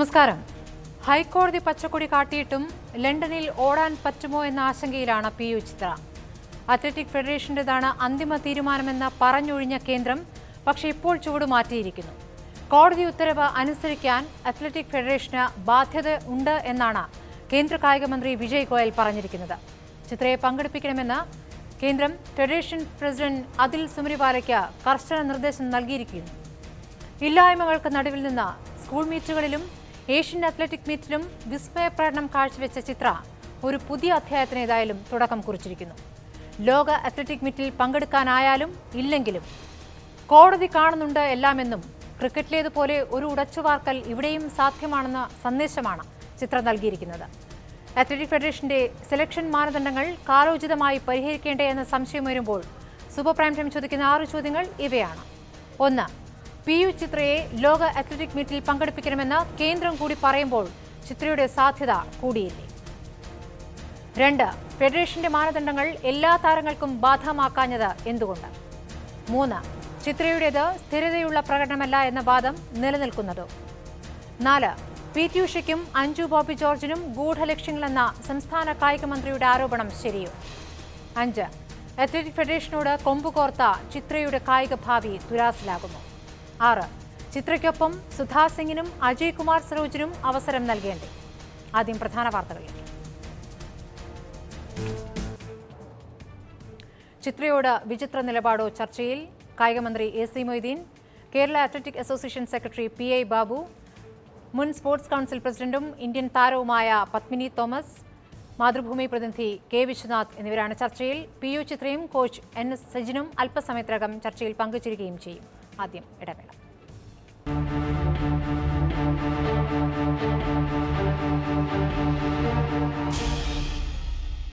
നമസ്കാരം. ഹൈക്കോടതി പച്ചക്കൊടി കാട്ടിയിട്ടും ലണ്ടനിൽ ഓടാൻ പറ്റുമോ എന്ന ആശങ്കയിലാണ് PU ചിത്ര. അത്ലറ്റിക് ഫെഡറേഷന്റേതാണ് അന്തിമ തീരുമാനമെന്ന് പറഞ്ഞൊഴിഞ്ഞ കേന്ദ്രം പക്ഷേ ഇപ്പോൾ ചുവടുമാറ്റിയിരിക്കുന്നു. കോടതി ഉത്തരവ് അനുസരിക്കാൻ അത്ലറ്റിക് ഫെഡറേഷന് ബാധ്യത ഉണ്ട് എന്നാണ് കേന്ദ്ര കായിക മന്ത്രി വിജയ് ഗോയൽ പറഞ്ഞിരിക്കുന്നത്. ചിത്രയെ പങ്കെടുപ്പിക്കണമെന്ന് കേന്ദ്രം ഫെഡറേഷൻ പ്രസിഡന്റ് അതിൽ സുമരിവാലയ്ക്ക് കർശന നിർദ്ദേശം നൽകിയിരിക്കുന്നു. ഇല്ലായ്മകൾക്ക് നടുവിൽ നിന്ന് സ്കൂൾ മീറ്റുകളിലും ഏഷ്യൻ അത്ലറ്റിക് മീറ്റിലും വിസ്മയ പ്രകടനം കാഴ്ചവെച്ച ചിത്ര ഒരു പുതിയ അധ്യായത്തിന് ഏതായാലും തുടക്കം കുറിച്ചിരിക്കുന്നു. ലോക അത്ലറ്റിക് മീറ്റിൽ പങ്കെടുക്കാനായാലും ഇല്ലെങ്കിലും കോടതി കാണുന്നുണ്ട് എല്ലാമെന്നും ക്രിക്കറ്റിലേതുപോലെ ഒരു ഉടച്ചുവാർക്കൽ ഇവിടെയും സാധ്യമാണെന്ന സന്ദേശമാണ് ചിത്രം നൽകിയിരിക്കുന്നത്. അത്ലറ്റിക് ഫെഡറേഷന്റെ സെലക്ഷൻ മാനദണ്ഡങ്ങൾ കാലോചിതമായി പരിഹരിക്കേണ്ടേ എന്ന സംശയം വരുമ്പോൾ സൂപ്പർ പ്രൈം ടൈം ചോദിക്കുന്ന 6 ചോദ്യങ്ങൾ ഇവയാണ്. 1. PU ചിത്രയെ ലോക അത്ലറ്റിക് മീറ്റിൽ പങ്കെടുപ്പിക്കണമെന്ന് കേന്ദ്രം കൂടി പറയുമ്പോൾ ചിത്രയുടെ സാധ്യത കൂടിയില്ലേ? 2. ഫെഡറേഷന്റെ മാനദണ്ഡങ്ങൾ എല്ലാ താരങ്ങൾക്കും ബാധകമാക്കാഞ്ഞത് എന്തുകൊണ്ട്? 3. ചിത്രയുടേത് സ്ഥിരതയുള്ള പ്രകടനമല്ല എന്ന വാദം നിലനിൽക്കുന്നതോ? 4. PT ഉഷയ്ക്കും അഞ്ജു ബോബി ജോർജിനും ഗൂഢലക്ഷ്യങ്ങളെന്ന സംസ്ഥാന കായിക മന്ത്രിയുടെ ആരോപണം ശരിയോ? 5. അത്ലറ്റിക് ഫെഡറേഷനോട് കൊമ്പുകോർത്ത ചിത്രയുടെ കായിക ഭാവി തുലാസിലാകുമോ? 6. ചിത്രയ്ക്കൊപ്പം സുധാ സിംഗിനും അജയ് കുമാർ സരോജിനും അവസരം നൽകേണ്ടേ? ആദ്യം പ്രധാന വാർത്തകളിലേക്ക്. ചിത്രയോട് വിചിത്ര നിലപാടോ ചർച്ചയിൽ കായികമന്ത്രി AC Moideen, Kerala athletic association secretary PI Babu, മുൻ സ്പോർട്സ് കൗൺസിൽ പ്രസിഡന്റും ഇന്ത്യൻ താരവുമായ പത്മിനി തോമസ്, മാതൃഭൂമി പ്രതിനിധി K വിശ്വനാഥ് എന്നിവരാണ് ചർച്ചയിൽ. PU ചിത്രയും കോച്ച് NS സജിനും അല്പസമയത്തിനകം ചർച്ചയിൽ പങ്കുചേരുകയും ചെയ്യും. ആദ്യം ഇടവേള.